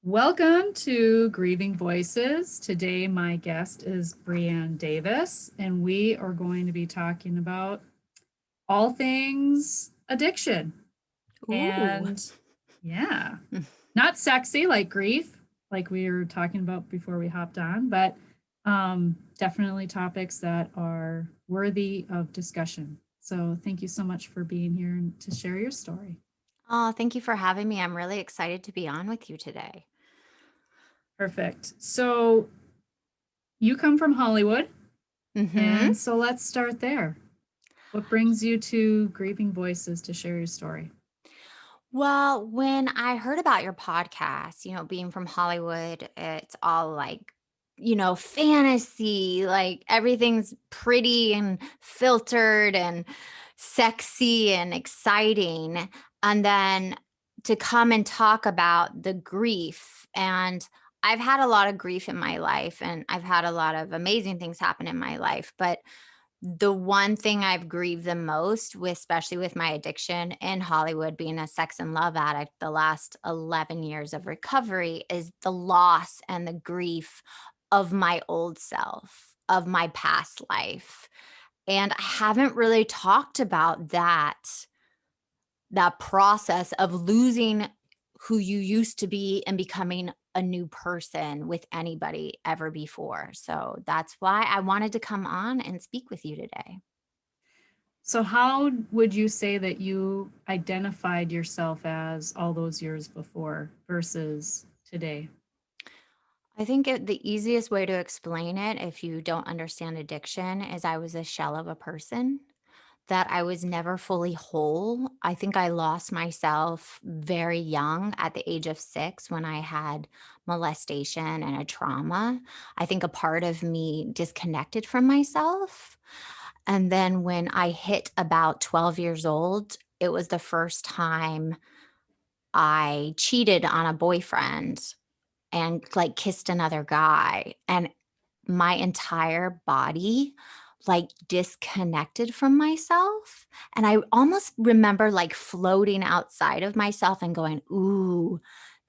Welcome to Grieving Voices. Today, my guest is Brianne Davis, and we are going to be talking about all things addiction. Ooh. And yeah, not sexy like grief, like we were talking about before we hopped on, but definitely topics that are worthy of discussion. So, thank you so much for being here and to share your story. Oh, thank you for having me. I'm really excited to be on with you today. Perfect. So, you come from Hollywood. hmm And so let's start there. What brings you to Grieving Voices to share your story? Well, when I heard about your podcast, being from Hollywood, it's all like, fantasy, like everything's pretty and filtered and sexy and exciting. And then to come and talk about the grief. And I've had a lot of grief in my life and I've had a lot of amazing things happen in my life. But the one thing I've grieved the most with, especially with my addiction in Hollywood, being a sex and love addict, the last 11 years of recovery, is the loss and the grief of my old self, of my past life. And I haven't really talked about that process of losing who you used to be and becoming a new person with anybody ever before. So that's why I wanted to come on and speak with you today. So, how would you say that you identified yourself as all those years before versus today? I think the easiest way to explain it, if you don't understand addiction, is I was a shell of a person, that I was never fully whole. I think I lost myself very young at the age of 6 when I had molestation and a trauma. I think a part of me disconnected from myself. And then when I hit about 12 years old, it was the first time I cheated on a boyfriend and, like, kissed another guy, and my entire body, like, disconnected from myself, and I almost remember, like, floating outside of myself and going, "Ooh,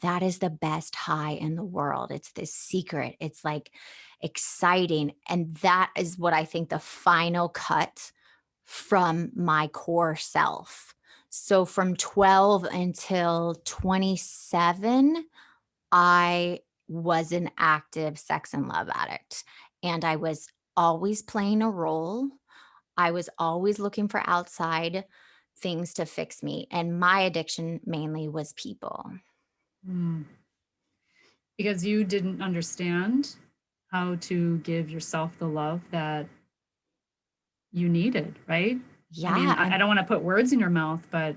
that is the best high in the world. It's this secret. It's, like, exciting," and that is what I think the final cut from my core self. So from 12 until 27, I was an active sex and love addict, and I was always playing a role. I was always looking for outside things to fix me, and my addiction mainly was people. Hmm. Because you didn't understand how to give yourself the love that you needed, right? I mean, Yeah, I don't want to put words in your mouth, but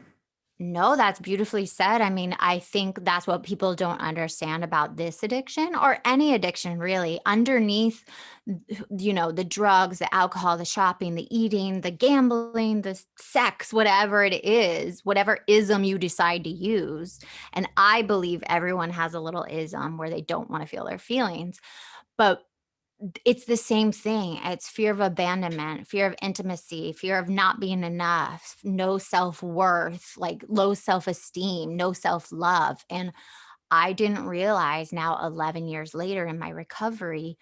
no, that's beautifully said. I mean, I think that's what people don't understand about this addiction or any addiction really. Underneath, the drugs, the alcohol, the shopping, the eating, the gambling, the sex, whatever it is, whatever ism you decide to use. And I believe everyone has a little ism where they don't want to feel their feelings. But it's the same thing. It's fear of abandonment, fear of intimacy, fear of not being enough, no self-worth, like low self-esteem, no self-love. And I didn't realize now 11 years later in my recovery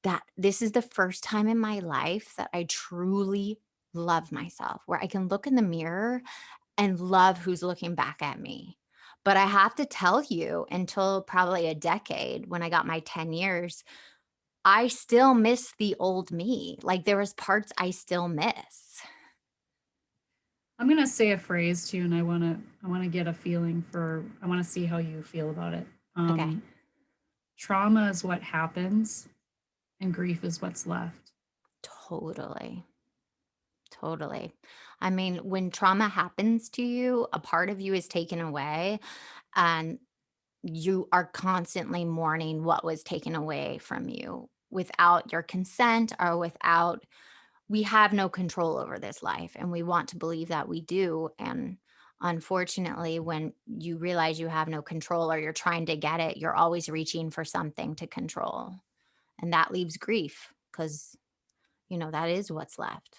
that this is the first time in my life that I truly love myself, where I can look in the mirror and love who's looking back at me. But I have to tell you, until probably a decade when I got my 10 years, I still miss the old me, like, there was parts I still miss. I'm going to say a phrase to you and I want to get a feeling for I want to see how you feel about it. Okay. Um Trauma is what happens and grief is what's left. Totally, totally. I mean, when trauma happens to you, a part of you is taken away, and you are constantly mourning what was taken away from you without your consent or without we have no control over this life, and we want to believe that we do, and unfortunately, when you realize you have no control or you're trying to get it, you're always reaching for something to control, and that leaves grief because that is what's left.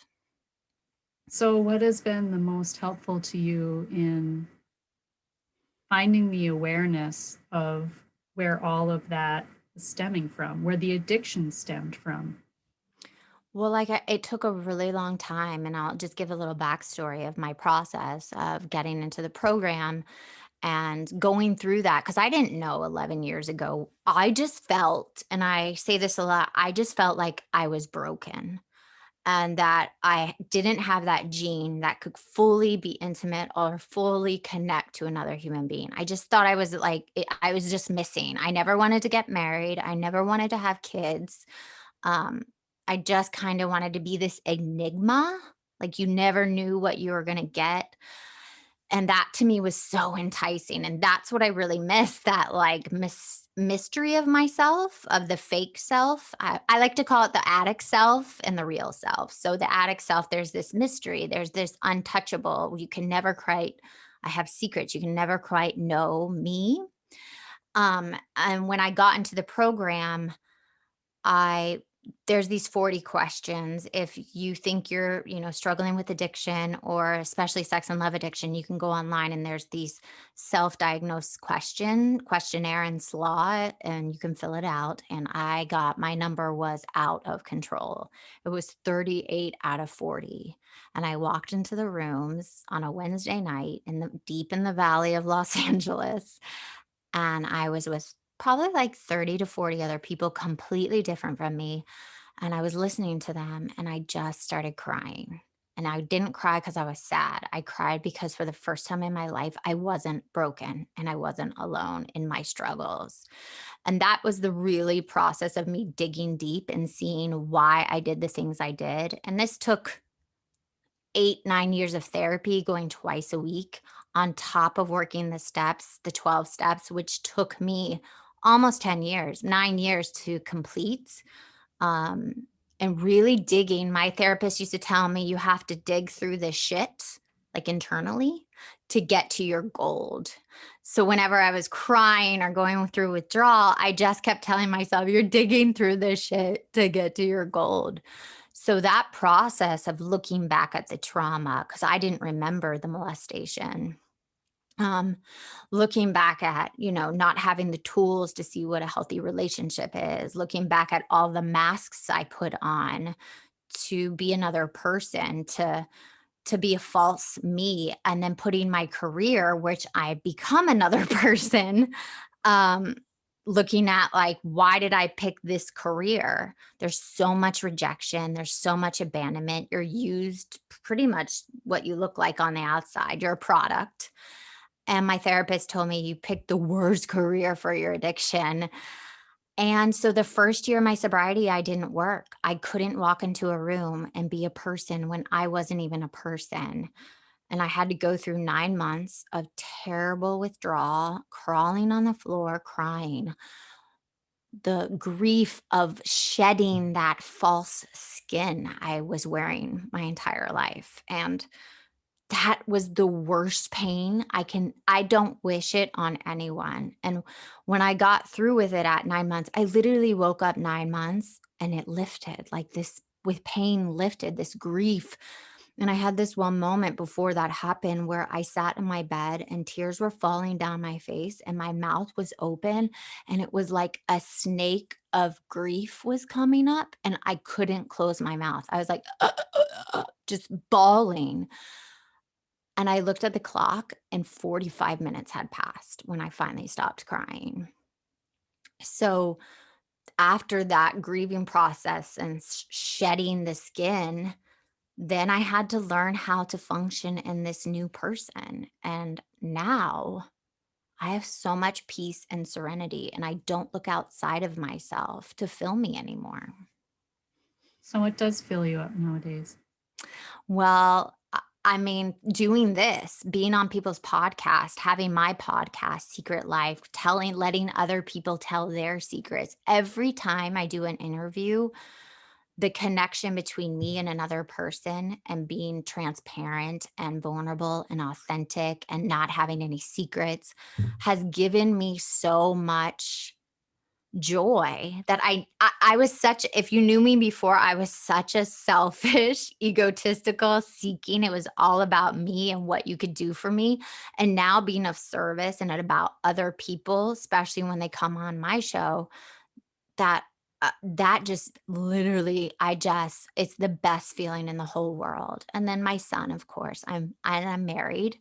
So, what has been the most helpful to you in finding the awareness of where all of that is stemming from, where the addiction stemmed from. Well, like it took a really long time, and I'll just give a little backstory of my process of getting into the program and going through that because I didn't know 11 years ago. I just felt, and I say this a lot, I just felt like I was broken and that I didn't have that gene that could fully be intimate or fully connect to another human being. I just thought I was like, I was just missing. I never wanted to get married. I never wanted to have kids. Um, I just kind of wanted to be this enigma. Like you never knew what you were going to get. And that to me was so enticing, and that's what I really miss, that, like, mystery of myself, of the fake self. I like to call it the addict self and the real self. So the addict self, there's this mystery, there's this untouchable, you can never quite I have secrets, you can never quite know me. And when I got into the program, I there's these 40 questions. If you think you're, struggling with addiction or especially sex and love addiction, you can go online and there's these self-diagnosed questionnaire and slot and you can fill it out. And my number was out of control. It was 38 out of 40. And I walked into the rooms on a Wednesday night deep in the valley of Los Angeles, and I was with probably like 30 to 40 other people completely different from me. And I was listening to them and I just started crying. And I didn't cry because I was sad. I cried because for the first time in my life, I wasn't broken and I wasn't alone in my struggles. And that was the really process of me digging deep and seeing why I did the things I did. And this took 8, 9 years of therapy going twice a week on top of working the 12 steps, which took me almost 10 years, 9 years to complete. Um, and really digging. My therapist used to tell me you have to dig through the shit, like internally, to get to your gold. So whenever I was crying or going through withdrawal, I just kept telling myself, you're digging through this shit to get to your gold. So that process of looking back at the trauma, because I didn't remember the molestation, um, looking back at, not having the tools to see what a healthy relationship is, looking back at all the masks I put on to be another person, to be a false me, and then putting my career, which I become another person, um, looking at like, why did I pick this career? There's so much rejection, there's so much abandonment. You're used pretty much what you look like on the outside. You're a product. And my therapist told me, you picked the worst career for your addiction. And so the first year of my sobriety, I didn't work. I couldn't walk into a room and be a person when I wasn't even a person. And I had to go through 9 months of terrible withdrawal, crawling on the floor, crying. The grief of shedding that false skin I was wearing my entire life. And that was the worst pain I don't wish it on anyone. And when I got through with it at 9 months, I literally woke up 9 months and it lifted, like this with pain lifted, this grief. And I had this one moment before that happened where I sat in my bed and tears were falling down my face and my mouth was open and it was like a snake of grief was coming up and I couldn't close my mouth. I was like just bawling, and I looked at the clock and 45 minutes had passed when I finally stopped crying. So after that grieving process and shedding the skin, then I had to learn how to function in this new person. And now I have so much peace and serenity, and I don't look outside of myself to fill me anymore. So what does fill you up nowadays? Well, I mean, doing this, being on people's podcast, having my podcast, Secret Life, letting other people tell their secrets. Every time I do an interview, the connection between me and another person and being transparent and vulnerable and authentic and not having any secrets has given me so much joy that I was such if you knew me before, I was such a selfish, egotistical, seeking. It was all about me and what you could do for me. And now being of service and about other people, especially when they come on my show, that that just literally I just it's the best feeling in the whole world. And then my son, of course. I'm married.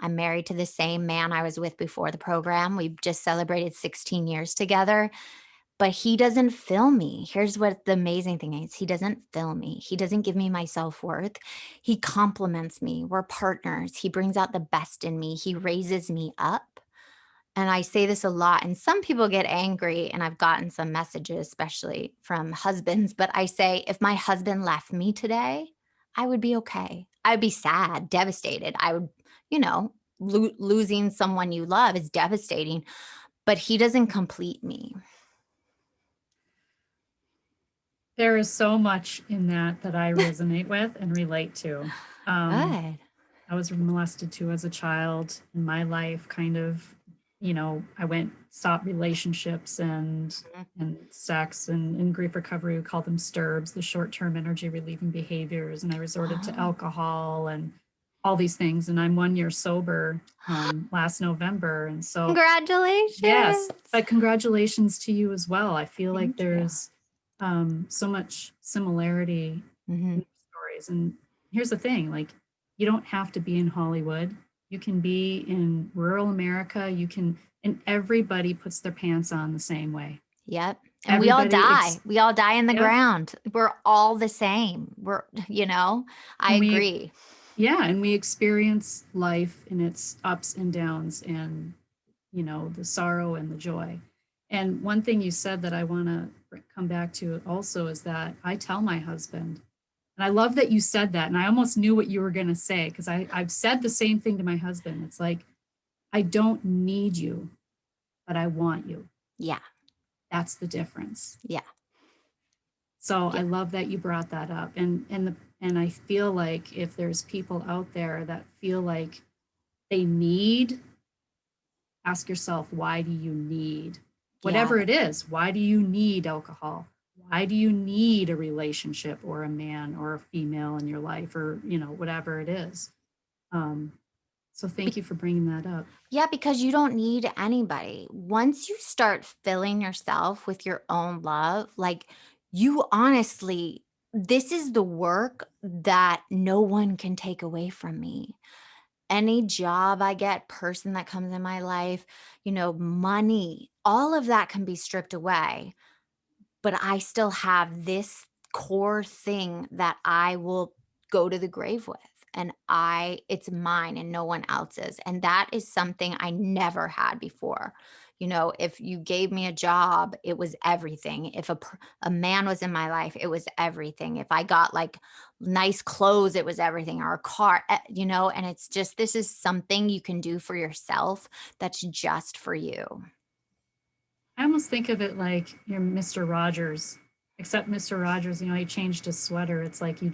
I'm married to the same man I was with before the program. We just celebrated 16 years together, but he doesn't fill me. Here's what the amazing thing is. He doesn't fill me. He doesn't give me my self-worth. He compliments me. We're partners. He brings out the best in me. He raises me up. And I say this a lot, and some people get angry, and I've gotten some messages, especially from husbands, but I say, if my husband left me today, I would be okay. I'd be sad, devastated. I would, you know, losing someone you love is devastating, but he doesn't complete me. There is so much in that that I resonate with and relate to. Um, Good. I was molested too as a child in my life, kind of, I went sought relationships Mhm. and sex and in grief recovery, we call them STIRBs, the short-term energy relieving behaviors. And I resorted to Oh, alcohol and all these things. And I'm 1 year sober last November. And so, yes, congratulations. but congratulations to you as well. I feel like Thank you. there's so much similarity Mhm. in stories. And here's the thing, like, you don't have to be in Hollywood. You can be in rural America. And everybody puts their pants on the same way. Yep, and we all Everybody, die. We all die in the yep. ground. We're all the same. I And agree. yeah, and we experience life in its ups and downs and, the sorrow and the joy. And one thing you said that I want to come back to also is that I tell my husband, and I love that you said that. And I almost knew what you were going to say because I've said the same thing to my husband. It's like, I don't need you, but I want you. Yeah, That's the difference. yeah, So yeah, I love that you brought that up. And I feel like if there's people out there that feel like they need, ask yourself, why do you need yeah. whatever it is? Why do you need alcohol? Why do you need a relationship or a man or a female in your life or, whatever it is? Um, so thank Be you for bringing that up. yeah, because you don't need anybody. Once you start filling yourself with your own love, like, you honestly this is the work that no one can take away from me. Any job I get, person that comes in my life, money, all of that can be stripped away. But I still have this core thing that I will go to the grave with. And it's mine and no one else's. And that is something I never had before. If you gave me a job, it was everything. If a man was in my life, it was everything. If I got like nice clothes, it was everything, or a car, and it's just, this is something you can do for yourself that's just for you. I almost think of it like you're Mr. Rogers, except Mr. Rogers, he changed his sweater. It's like you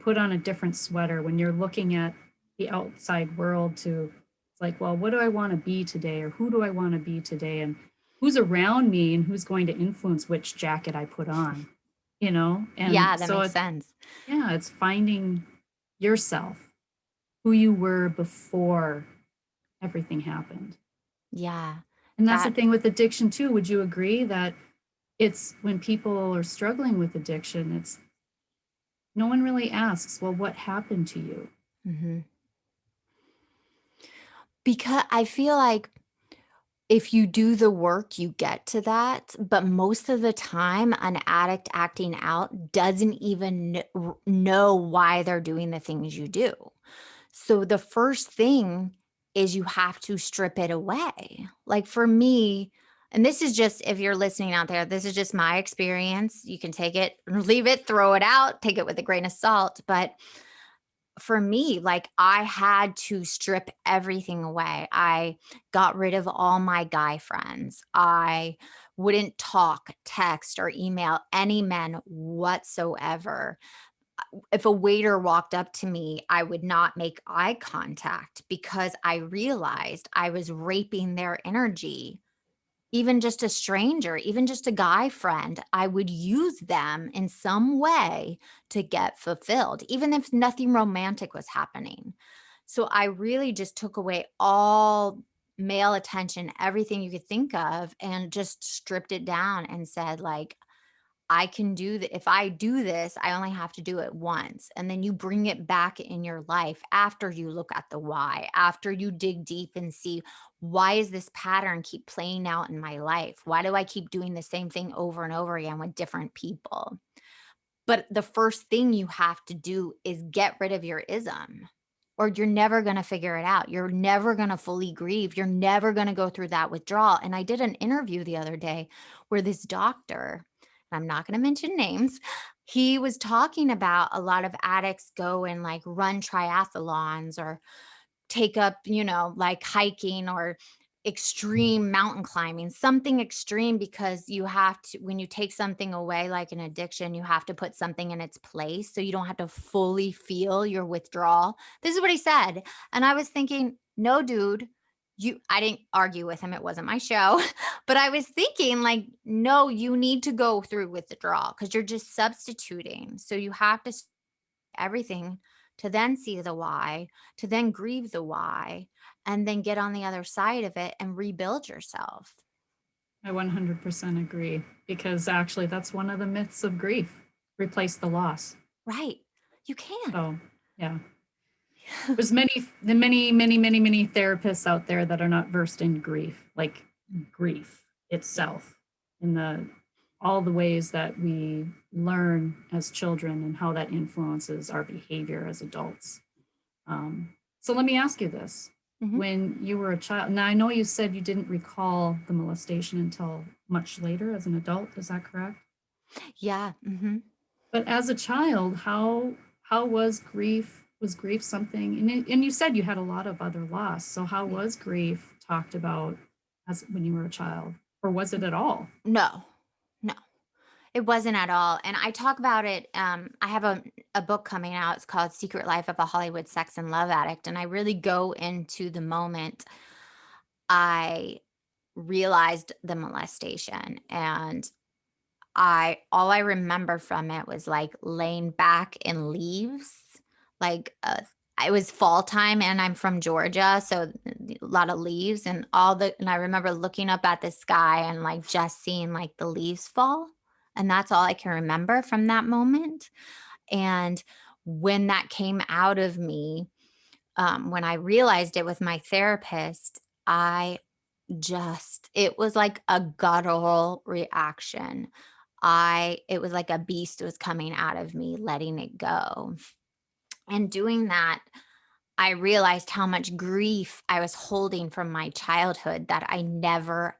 put on a different sweater when you're looking at the outside world to, it's like, well, what do I want to be today? Or who do I want to be today? And who's around me and who's going to influence which jacket I put on, Yeah, And that so makes sense. yeah, it's finding yourself, who you were before everything happened. Yeah. And that's the That thing with addiction too. Would you agree that it's when people are struggling with addiction, it's no one really asks, well, what happened to you? mhm. Because I feel like if you do the work, you get to that, but most of the time, an addict acting out doesn't even know why they're doing the things you do. So the first thing is you have to strip it away. Like for me, and this is just if you're listening out there, this is just my experience. You can take it, leave it, throw it out, take it with a grain of salt. But for me, like, I had to strip everything away. I got rid of all my guy friends. I wouldn't talk, text, or email any men whatsoever. If a waiter walked up to me, I would not make eye contact because I realized I was raping their energy even just a stranger, even just a guy friend, I would use them in some way to get fulfilled, even if nothing romantic was happening. So I really just took away all male attention, everything you could think of, and just stripped it down and said, like, I can do that. If I do this, I only have to do it once. And then you bring it back in your life after you look at the why, after you dig deep and see, why is this pattern keep playing out in my life? Why do I keep doing the same thing over and over again with different people? But the first thing you have to do is get rid of your ism, or you're never going to figure it out. You're never going to fully grieve. You're never going to go through that withdrawal. And I did an interview the other day where this doctor, and I'm not going to mention names, he was talking about a lot of addicts go and like run triathlons or take up, like hiking or extreme mountain climbing, something extreme, because you have to, when you take something away, like an addiction, you have to put something in its place so you don't have to fully feel your withdrawal. This is what he said. And I was thinking, no, dude, I didn't argue with him. It wasn't my show. But I was thinking, like, no, you need to go through withdrawal because you're just substituting. So you have to everything to then see the why, to then grieve the why, and then get on the other side of it and rebuild yourself. I 100% agree because actually that's one of the myths of grief. Replace the loss. Right. You can't. So, yeah. There's many therapists out there that are not versed in grief, like grief itself, in the all the ways that we learn as children and how that influences our behavior as adults. So let me ask you this. Mhm. When you were a child, now I know you said you didn't recall the molestation until much later as an adult, is that correct? Yeah. But as a child, how was grief? Was grief something? And you said you had a lot of other loss. So how Yeah. was grief talked about as when you were a child, or was it at all? No, no, it wasn't at all. And I talk about it. I have a book coming out. It's called Secret Life of a Hollywood Sex and Love Addict. And I really go into the moment I realized the molestation. And all I remember from it was, like, laying back in leaves, like, it was fall time, and I'm from Georgia, so a lot of leaves and I remember looking up at the sky and, like, just seeing, like, the leaves fall, and that's all I can remember from that moment, and when that came out of me, when I realized it with my therapist, I just it was like a guttural reaction. It was like a beast was coming out of me, letting it go. And doing that, I realized how much grief I was holding from my childhood that I never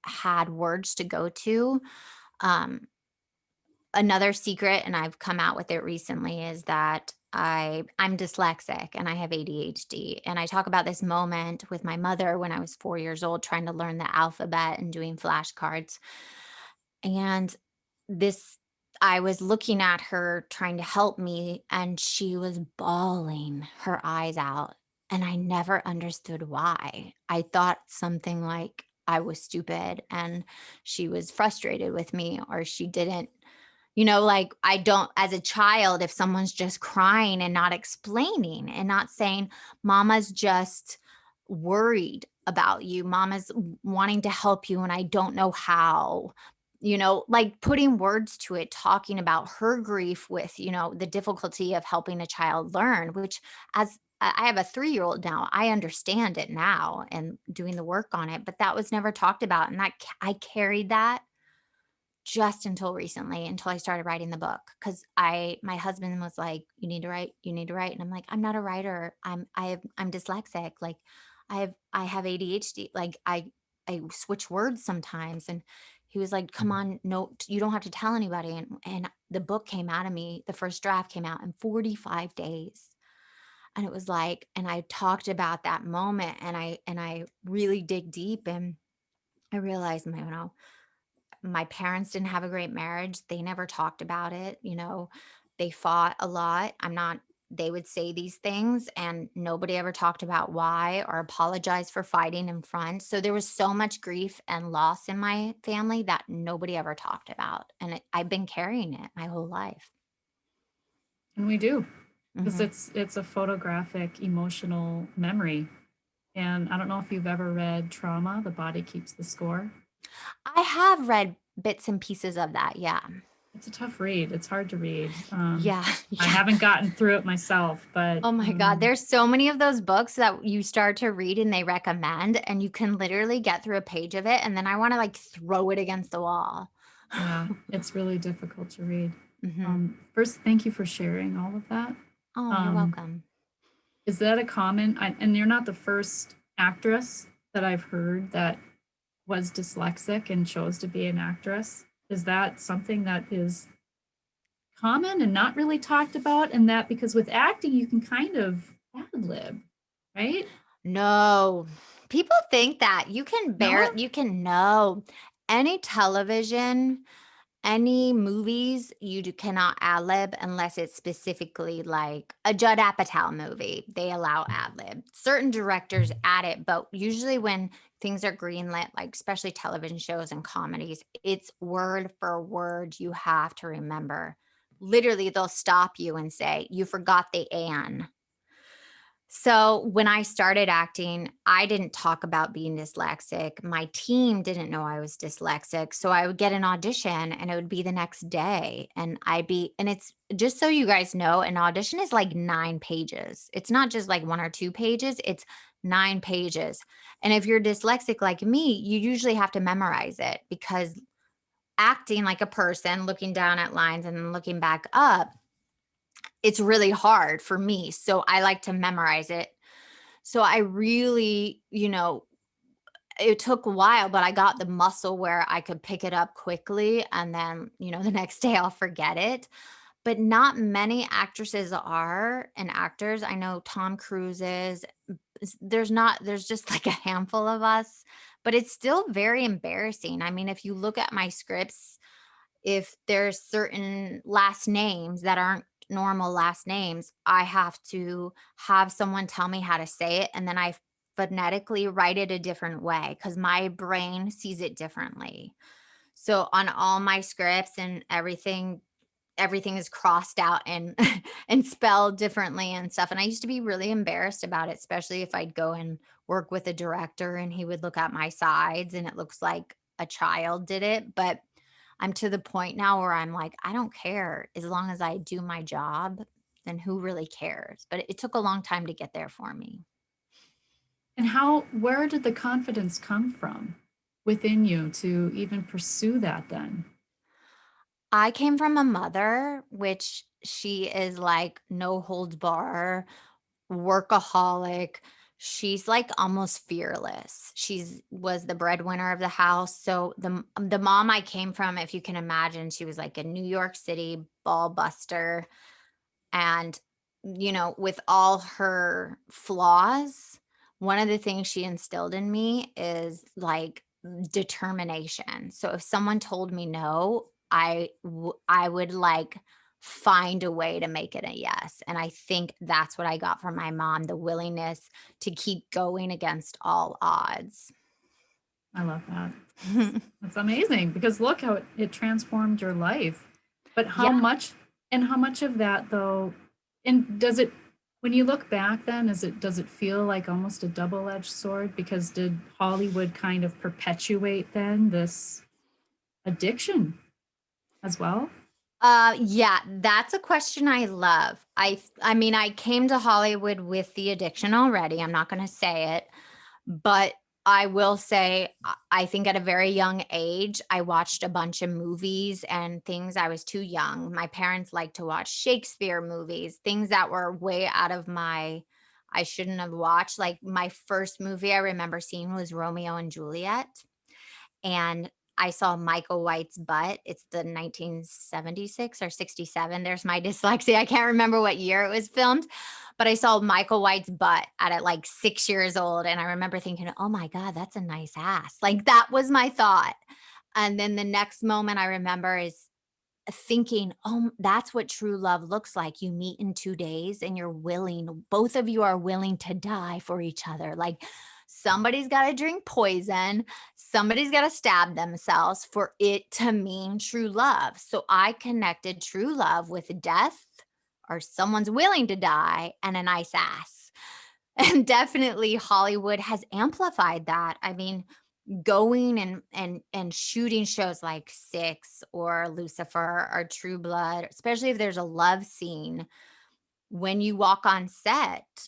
had words to go to. Um, Another secret, and I've come out with it recently, is that I'm dyslexic and I have ADHD. And I talk about this moment with my mother when I was 4 years old, trying to learn the alphabet and doing flashcards. And this I was looking at her trying to help me, and she was bawling her eyes out, and I never understood why. I thought something like I was stupid and she was frustrated with me, or she didn't, like, I don't, as a child, if someone's just crying and not explaining and not saying, "Mama's just worried about you. Mama's wanting to help you and I don't know how." Like putting words to it, talking about her grief with, the difficulty of helping a child learn, which, as I have a 3-year-old now, I understand it now and doing the work on it, but that was never talked about. And I carried that just until recently, until I started writing the book, because my husband was like, you need to write," and I'm like, "I'm not a writer. I'm dyslexic, like, I have ADHD, like, I switch words sometimes," and he was like, "Come on, no, you don't have to tell anybody," and the book came out of me, the first draft came out in 45 days, and it was like, and I talked about that moment, and I really dig deep, and I realized, my parents didn't have a great marriage. They never talked about it. They fought a lot. I'm not they would say these things and nobody ever talked about why or apologized for fighting in front. So there was so much grief and loss in my family that nobody ever talked about. And I've been carrying it my whole life. And we do, because Mhm. it's a photographic emotional memory. And I don't know if you've ever read Trauma, The Body Keeps the Score. I have read bits and pieces of that. Yeah. It's a tough read. It's hard to read. Yeah. I Yeah. haven't gotten through it myself, but Oh my God. There's so many of those books that you start to read and they recommend, and you can literally get through a page of it. And then I want to like throw it against the wall. yeah, it's really difficult to read. Hmm. First, thank you for sharing all of that. Oh, you're Um, welcome. is that a common, and you're not the first actress that I've heard that was dyslexic and chose to be an actress. Is that something that is common and not really talked about? And that because with acting, you can kind of ad lib, right? No, people think that No? you can know any television. Any movies, cannot ad lib unless it's specifically like a Judd Apatow movie. They allow ad lib. Certain directors add it, but usually when things are greenlit, like especially television shows and comedies, it's word for word. You have to remember. Literally, they'll stop you and say, "You forgot the and." So when I started acting, I didn't talk about being dyslexic. My team didn't know I was dyslexic. So I would get an audition and it would be the next day. And it's just so you guys know, an audition is like 9 pages. It's not just like 1 or 2 pages, it's 9 pages. And if you're dyslexic like me, you usually have to memorize it because acting like a person, looking down at lines and then looking back up, it's really hard for me. So I like to memorize it, so I really, it took a while, but I got the muscle where I could pick it up quickly and then, the next day I'll forget it. But not many actresses are and actors. I know Tom Cruise is. There's just like a handful of us, but it's still very embarrassing. I mean, if you look at my scripts, if there's certain last names that aren't normal last names, I have to have someone tell me how to say it, and then I phonetically write it a different way because my brain sees it differently. So on all my scripts and everything is crossed out and and spelled differently and stuff. And I used to be really embarrassed about it, especially if I'd go and work with a director and he would look at my sides and it looks like a child did it. But I'm to the point now where I'm like, I don't care as long as I do my job, then who really cares? But it took a long time to get there for me. And where did the confidence come from within you to even pursue that then? I came from a mother, which she is like no holds bar, workaholic. She's like almost fearless. She's was the breadwinner of the house. So the mom I came from, if you can imagine, she was like a New York City ball buster. And, with all her flaws, one of the things she instilled in me is like determination. So if someone told me no, I would like find a way to make it a yes. And I think that's what I got from my mom, the willingness to keep going against all odds. I love that. That's amazing because look how it transformed your life. But Yeah. how much of that though, and does it, when you look back then, does it feel like almost a double-edged sword? Because did Hollywood kind of perpetuate then this addiction as well? Yeah, that's a question I love. I mean, I came to Hollywood with the addiction already. I'm not going to say it, but I will say I think at a very young age, I watched a bunch of movies and things. I was too young. My parents liked to watch Shakespeare movies, things that were way out of my I shouldn't have watched. Like my first movie I remember seeing was Romeo and Juliet, and I saw Michael White's butt. It's the 1976 or 67. There's my dyslexia. I can't remember what year it was filmed, but I saw Michael White's butt at like 6 years old. And I remember thinking, oh my God, that's a nice ass. Like that was my thought. And then the next moment I remember is thinking, oh, that's what true love looks like. You meet in 2 days and both of you are willing to die for each other. Like somebody's got to drink poison, somebody's got to stab themselves for it to mean true love. So I connected true love with death or someone's willing to die and a nice ass. And definitely Hollywood has amplified that. I mean, going and shooting shows like Six or Lucifer or True Blood, especially if there's a love scene, when you walk on set,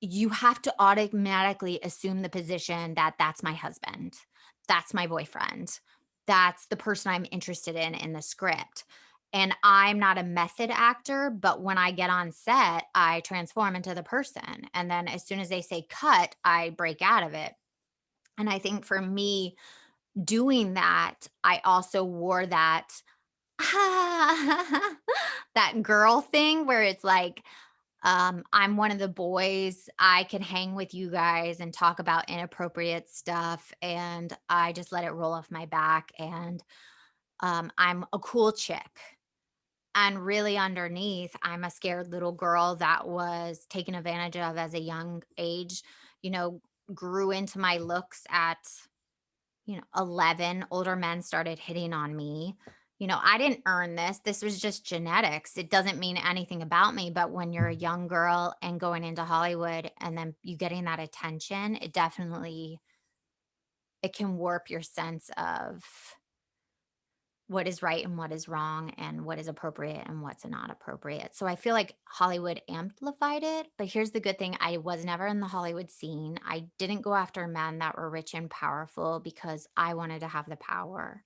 you have to automatically assume the position that that's my husband, that's my boyfriend, that's the person I'm interested in the script. And I'm not a method actor, but when I get on set, I transform into the person. And then as soon as they say cut, I break out of it. And I think for me, doing that, I also wore that that girl thing where it's like, I'm one of the boys. I can hang with you guys and talk about inappropriate stuff, and I just let it roll off my back. And I'm a cool chick. And really, underneath, I'm a scared little girl that was taken advantage of as a young age, you know, grew into my looks at 11. Older men started hitting on me. I didn't earn this. This was just genetics. It doesn't mean anything about me. But when you're a young girl and going into Hollywood and then you getting that attention, it can warp your sense of what is right and what is wrong and what is appropriate and what's not appropriate. So I feel like Hollywood amplified it. But here's the good thing, I was never in the Hollywood scene. I didn't go after men that were rich and powerful because I wanted to have the power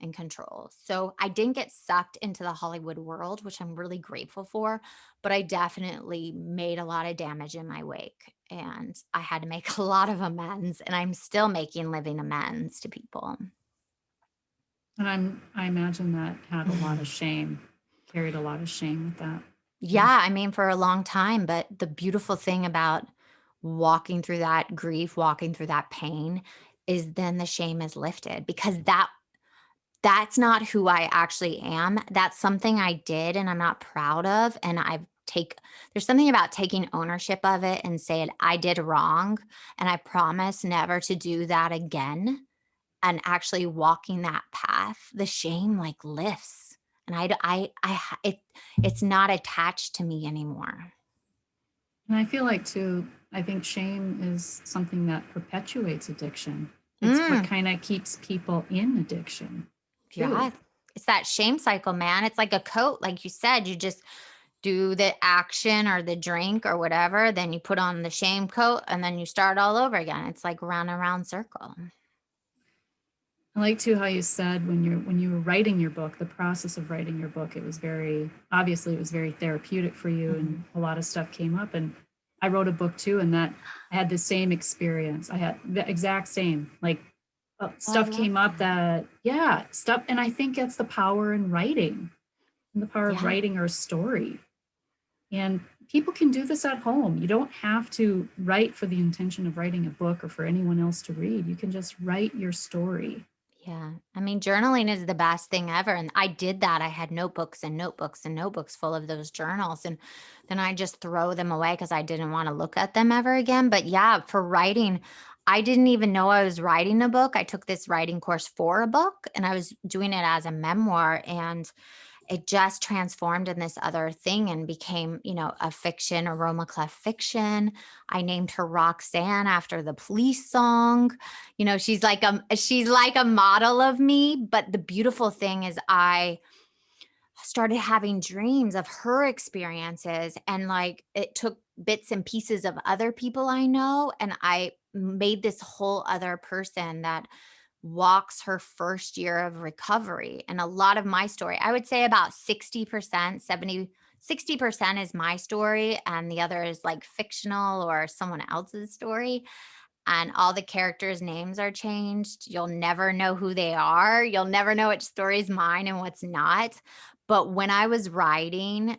and control. So I didn't get sucked into the Hollywood world, which I'm really grateful for, but I definitely made a lot of damage in my wake. And I had to make a lot of amends, and I'm still making living amends to people. And I imagine that had a lot of shame, carried a lot of shame with that. Yeah. Yeah, I mean, for a long time, but the beautiful thing about walking through that grief, walking through that pain is then the shame is lifted because that's not who I actually am. That's something I did and I'm not proud of. And there's something about taking ownership of it and saying, I did wrong. And I promise never to do that again. And actually walking that path, the shame like lifts. And it's not attached to me anymore. And I feel like too, I think shame is something that perpetuates addiction. It's what Mm, kind of keeps people in addiction yeah. too. It's that shame cycle, man. It's like a coat. Like you said, you just do the action or the drink or whatever, then you put on the shame coat and then you start all over again. It's like round and round circle. I like too how you said when you were writing your book, the process of writing your book, it was very obviously it was very therapeutic for you Mhm. and a lot of stuff came up. And I wrote a book too, and that I had the same experience. I had the exact same like Oh, I stuff love came up that. that yeah, stuff and I think that's the power in writing and the power of Yeah. writing our story. And people can do this at home. You don't have to write for the intention of writing a book or for anyone else to read. You can just write your story. Yeah. I mean, journaling is the best thing ever. And I did that. I had notebooks and notebooks and notebooks full of those journals. And then I just throw them away because I didn't want to look at them ever again. But yeah, for writing, I didn't even know I was writing a book. I took this writing course for a book and I was doing it as a memoir. And it just transformed in this other thing and became, a fiction, a Roma Clef fiction. I named her Roxanne after the Police song. She's like a model of me. But the beautiful thing is I started having dreams of her experiences and like it took bits and pieces of other people I know and I made this whole other person that walks her first year of recovery. And a lot of my story, I would say about 60%, 60% is my story, and the other is like fictional or someone else's story. And all the characters' names are changed. You'll never know who they are. You'll never know which story is mine and what's not. But when I was writing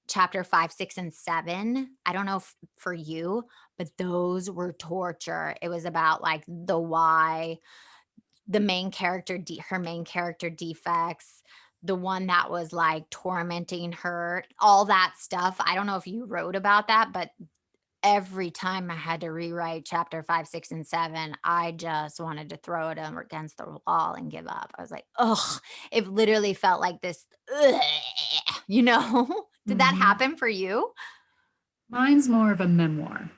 chapter 5, 6, and 7, I don't know for you, but those were torture. It was about like the why, her main character defects, the one that was like tormenting her, all that stuff. I don't know if you wrote about that, but every time I had to rewrite chapter 5, 6, and 7, I just wanted to throw it against the wall and give up. I was like, "Ugh." It literally felt like this, "Ugh," you know? Did that Mhm. happen for you? Mine's more of a memoir.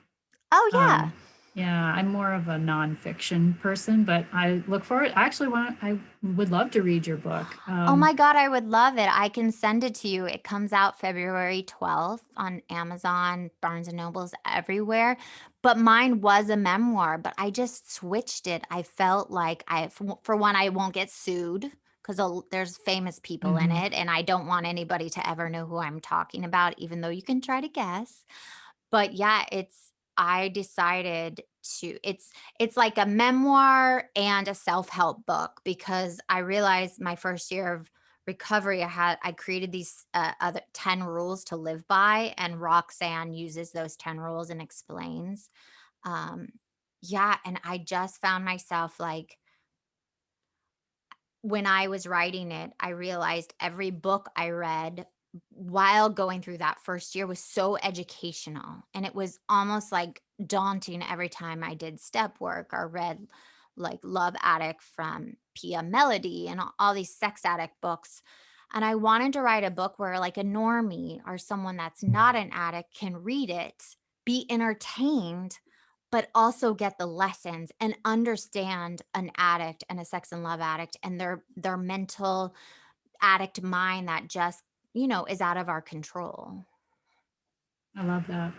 Oh, yeah. Um, yeah, I'm more of a nonfiction person, but I look forward. I would love to read your book. Oh my god, I would love it. I can send it to you. It comes out February 12th on Amazon, Barnes& and Nobles, everywhere. But mine was a memoir, but I just switched it. I felt like for one, I won't get sued because there's famous people in Mhm. it, and I don't want anybody to ever know who I'm talking about, even though you can try to guess. But yeah, I decided to it's like a memoir and a self-help book because I realized my first year of recovery, I created these other 10 rules to live by, and Roxanne uses those 10 rules and explains. Um, yeah, and I just found myself like when I was writing it, I realized every book I read while going through that first year was so educational. And it was almost like daunting every time I did step work or read like Love Addict from Pia Melody and all these sex addict books. And I wanted to write a book where like a normie or someone that's not an addict can read it, be entertained, but also get the lessons and understand an addict and a sex and love addict and their mental addict mind that just, is out of our control. I love that.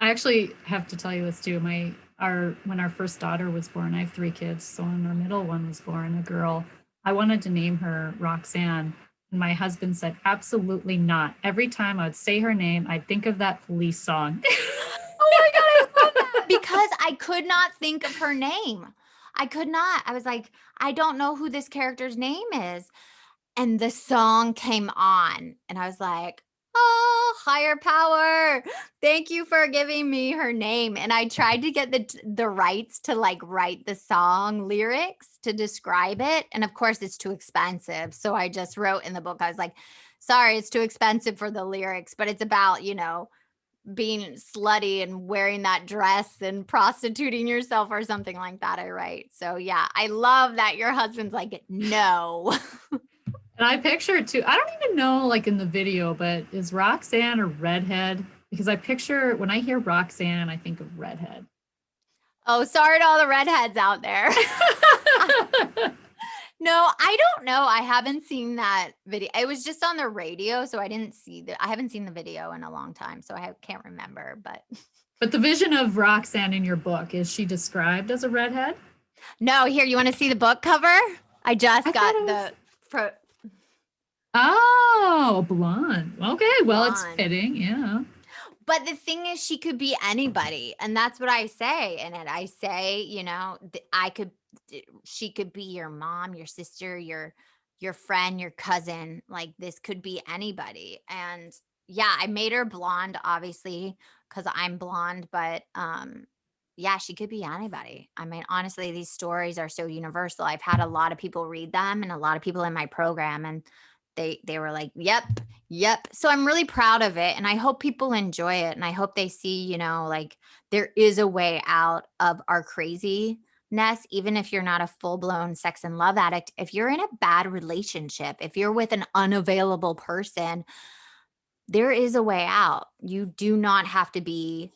I actually have to tell you this too. When our first daughter was born, I have 3 kids. So when our middle one was born, a girl, I wanted to name her Roxanne. And my husband said, absolutely not. Every time I'd say her name, I'd think of that police song. Oh my god, I love that because I could not think of her name. I could not. I was like, I don't know who this character's name is. And the song came on, and I was like, "Oh, higher power, thank you for giving me her name." And I tried to get the rights to, like, write the song lyrics to describe it, and of course, it's too expensive, so I just wrote in the book, I was like, "Sorry, it's too expensive for the lyrics, but it's about, being slutty and wearing that dress and prostituting yourself," or something like that, I write. So, yeah, I love that your husband's like, "No." And I picture it too. I don't even know, like in the video, but is Roxanne a redhead? Because I picture when I hear Roxanne, I think of redhead. Oh, sorry to all the redheads out there. No, I don't know. I haven't seen that video. It was just on the radio, so I haven't seen the video in a long time, so can't remember, but But the vision of Roxanne in your book, is she described as a redhead? no, here, you wanna see the book cover? I just I thought got it was. the pro Oh, blonde. Okay, well, it's blonde. fitting. Yeah. But the thing is she could be anybody, and that's what I say in it. I say, she could be your mom, your sister, your friend, your cousin, like, this could be anybody, and, yeah, I made her blonde, obviously, because 'cause I'm blonde, but, yeah, she could be anybody. I mean, honestly, these stories are so universal. I've had a lot of people read them and a lot of people in my program, and they were like, "Yep, yep." So I'm really proud of it and I hope people enjoy it and I hope they see, like there is a way out of our craziness even if you're not a full-blown sex and love addict. If you're in a bad relationship, if you're with an unavailable person, there is a way out. You do not have to be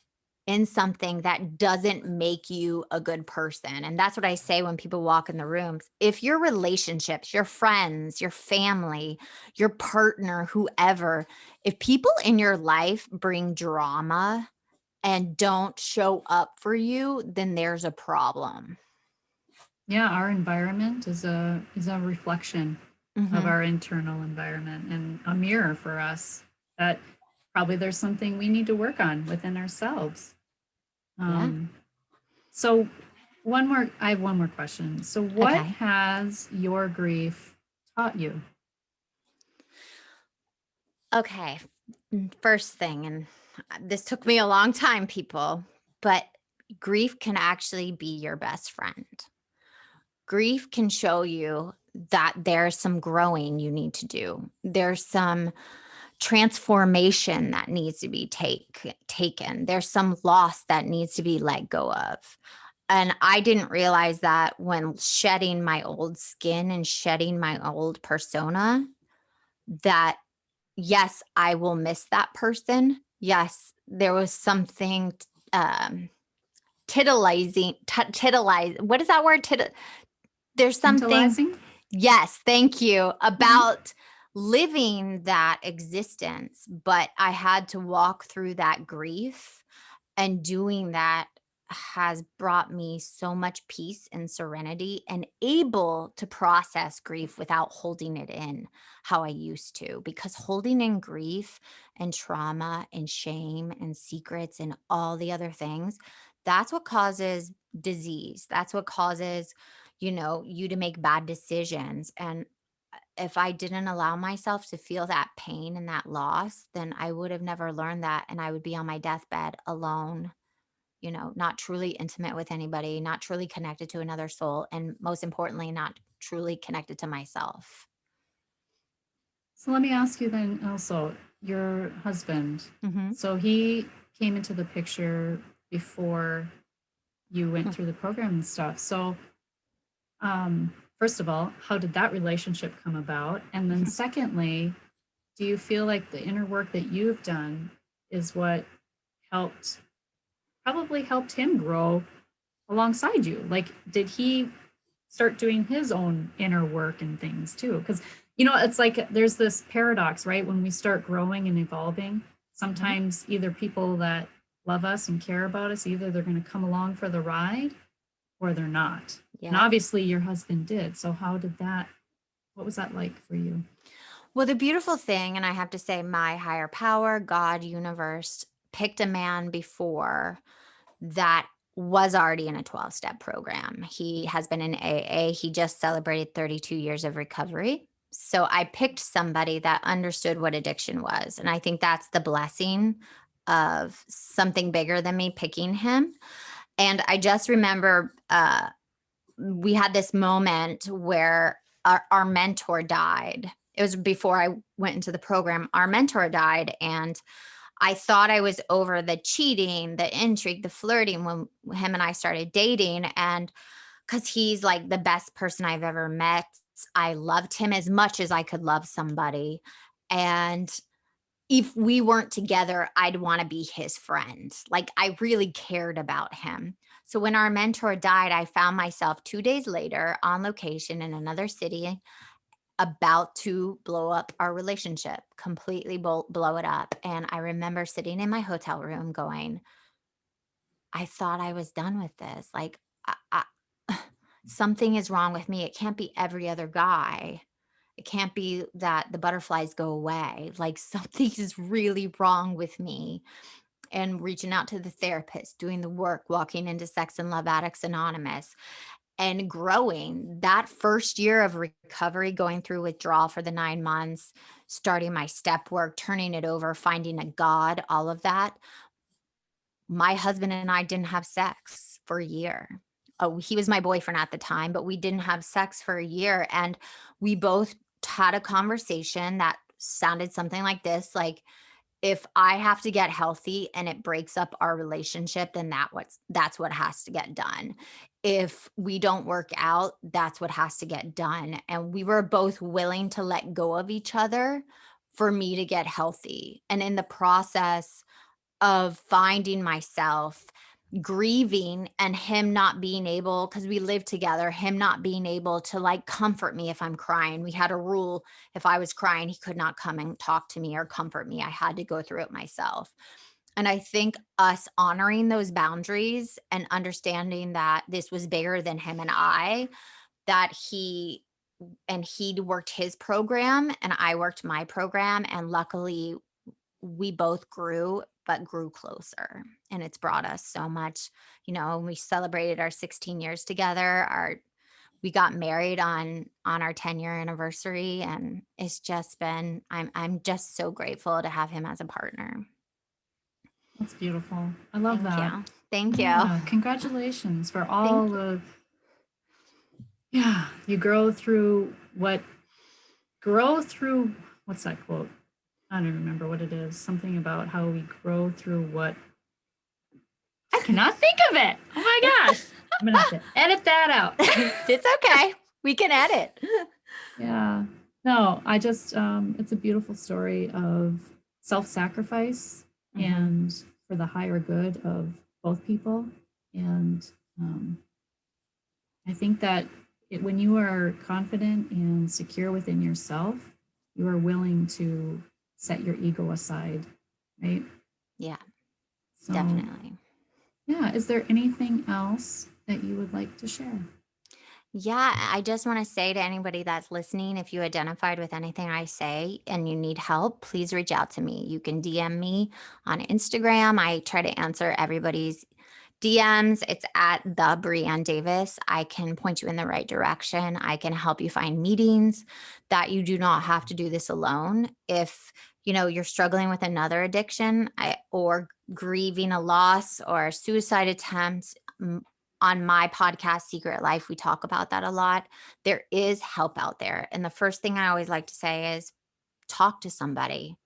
in something that doesn't make you a good person. And that's what I say when people walk in the rooms. If your relationships, your friends, your family, your partner, whoever, if people in your life bring drama and don't show up for you, then there's a problem. Yeah, our environment is a reflection of Mhm. our internal environment and a mirror for us that probably there's something we need to work on within ourselves. Yeah. Um, so I have one more question. So what Okay. has your grief taught you? Okay. First thing, and this took me a long time, people, but grief can actually be your best friend. Grief can show you that there's some growing you need to do. There's some transformation that needs to be taken. There's some loss that needs to be let go of. And I didn't realize that when shedding my old skin and shedding my old persona, that yes, I will miss that person. Yes, there was something um titillizing. What is that word? There's something. Tantalizing? Yes, thank you. Mhm. About living that existence, but I had to walk through that grief, and doing that has brought me so much peace and serenity and able to process grief without holding it in how I used to. Because holding in grief and trauma and shame and secrets and all the other things, that's what causes disease. That's what causes, you to make bad decisions. And if I didn't allow myself to feel that pain and that loss, then I would have never learned that. And I would be on my deathbed alone, not truly intimate with anybody, not truly connected to another soul, and most importantly, not truly connected to myself. So let me ask you then also, your husband, Hmm. so he came into the picture before you went through the program and stuff. So, first of all, how did that relationship come about? And then secondly, do you feel like the inner work that you've done is what helped, probably helped him grow alongside you? Like, did he start doing his own inner work and things too? Because, it's like there's this paradox, right? When we start growing and evolving, Hmm. sometimes either people that love us and care about us, either they're going to come along for the ride or they're not. And Yep. obviously your husband did. So what was that like for you? Well, the beautiful thing, and I have to say, my higher power, God, universe, picked a man before that was already in a 12-step program. He has been in AA. He just celebrated 32 years of recovery. So I picked somebody that understood what addiction was. And I think that's the blessing of something bigger than me picking him. And I just remember we had this moment where our mentor died. It was before I went into the program. Our mentor died, and I thought I was over the cheating, the intrigue, the flirting when him and I started dating. And because he's like the best person I've ever met, I loved him as much as I could love somebody. And if we weren't together, I'd want to be his friend. Like, I really cared about him. So when our mentor died, I found myself 2 days later on location in another city, about to blow up our relationship, completely blow it up. And I remember sitting in my hotel room going, I thought I was done with this. Like, something is wrong with me. It can't be every other guy. It can't be that the butterflies go away. Like, something is really wrong with me. And reaching out to the therapist, doing the work, walking into Sex and Love Addicts Anonymous, and growing that first year of recovery, going through withdrawal for the 9 months, starting my step work, turning it over, finding a God, all of that. My husband and I didn't have sex for a year. Oh, he was my boyfriend at the time, but we didn't have sex for a year. And we both had a conversation that sounded something like this, like, if I have to get healthy and it breaks up our relationship, then that's what has to get done. If we don't work out, that's what has to get done. And we were both willing to let go of each other for me to get healthy. And in the process of finding myself, grieving, and him not being able, because we lived together, him not being able to like comfort me if I'm crying. We had a rule: if I was crying, he could not come and talk to me or comfort me. I had to go through it myself. And I think us honoring those boundaries and understanding that this was bigger than him and I, that he'd worked his program and I worked my program. And luckily, we both grew, but grew closer. And it's brought us so much. We celebrated our 16 years together. We got married on our 10-year anniversary, and it's just been, I'm just so grateful to have him as a partner. That's beautiful. I love Thank that. you. Thank you. Yeah. Congratulations for all Thank you. the, yeah, you grow through what grow through, what's that quote? I don't remember what it is. Something about how we grow through what, I cannot think of it. Oh my gosh. I'm gonna have to edit that out. It's okay. We can edit. Yeah. No, I just it's a beautiful story of self-sacrifice Mhm. and for the higher good of both people. And I think that when you are confident and secure within yourself, you are willing to set your ego aside, right? Yeah, So, definitely. yeah, is there anything else that you would like to share? Yeah, I just want to say to anybody that's listening, if you identified with anything I say and you need help, please reach out to me. You can DM me on Instagram. I try to answer everybody's DMs. It's at the Brianne Davis. I can point you in the right direction. I can help you find meetings that you do not have to do this alone. If you're struggling with another addiction or grieving a loss or suicide attempt, on my podcast, Secret Life, we talk about that a lot. There is help out there. And the first thing I always like to say is talk to somebody,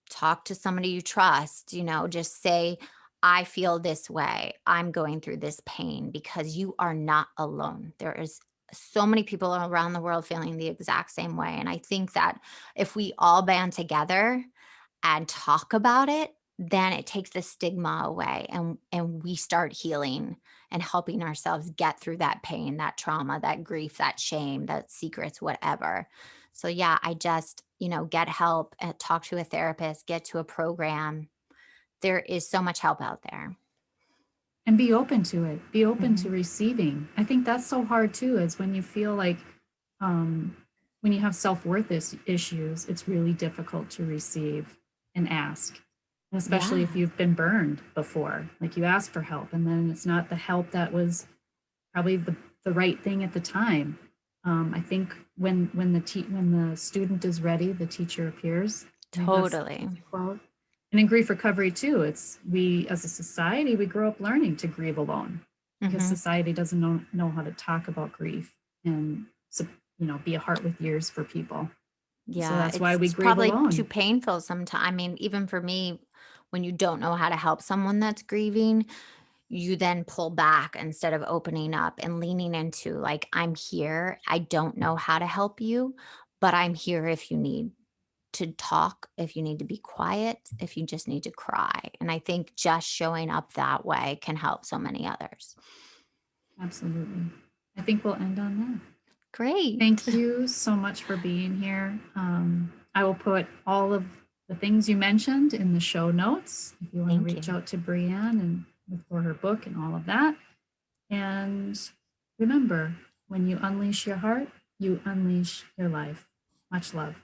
talk to somebody you trust, just say, I feel this way. I'm going through this pain because you are not alone. There is so many people around the world feeling the exact same way. And I think that if we all band together and talk about it, then it takes the stigma away and we start healing and helping ourselves get through that pain, that trauma, that grief, that shame, that secrets, whatever. So yeah, I just, get help and talk to a therapist, get to a program. There is so much help out there. And be open to it. Be open to Mhm. receiving. I think that's so hard too, is when you feel like um, when you have self-worth issues, it's really difficult to receive and ask. And especially if Yeah. you've been burned before, like you ask for help and then it's not the help that was probably the right thing at the time. I think when the student is ready, the teacher appears. I think Totally. that's a quote. And in grief recovery too, it's we as a society we grow up learning to grieve alone because Mhm. society doesn't know how to talk about grief and be a heart with ears for people. So Yeah, that's why we it's grieve probably too alone. painful sometimes. I mean, even for me, when you don't know how to help someone that's grieving, you then pull back instead of opening up and leaning into, like, I'm here. I don't know how to help you, but I'm here if you need to talk, if you need to be quiet, if you just need to cry. And I think just showing up that way can help so many others. Absolutely. I think we'll end on that. Great. Thank you so much for being here. I will put all of the things you mentioned in the show notes if you want to Thank reach you. out to Brianne and look for her book and all of that. And remember, when you unleash your heart, you unleash your life. Much love.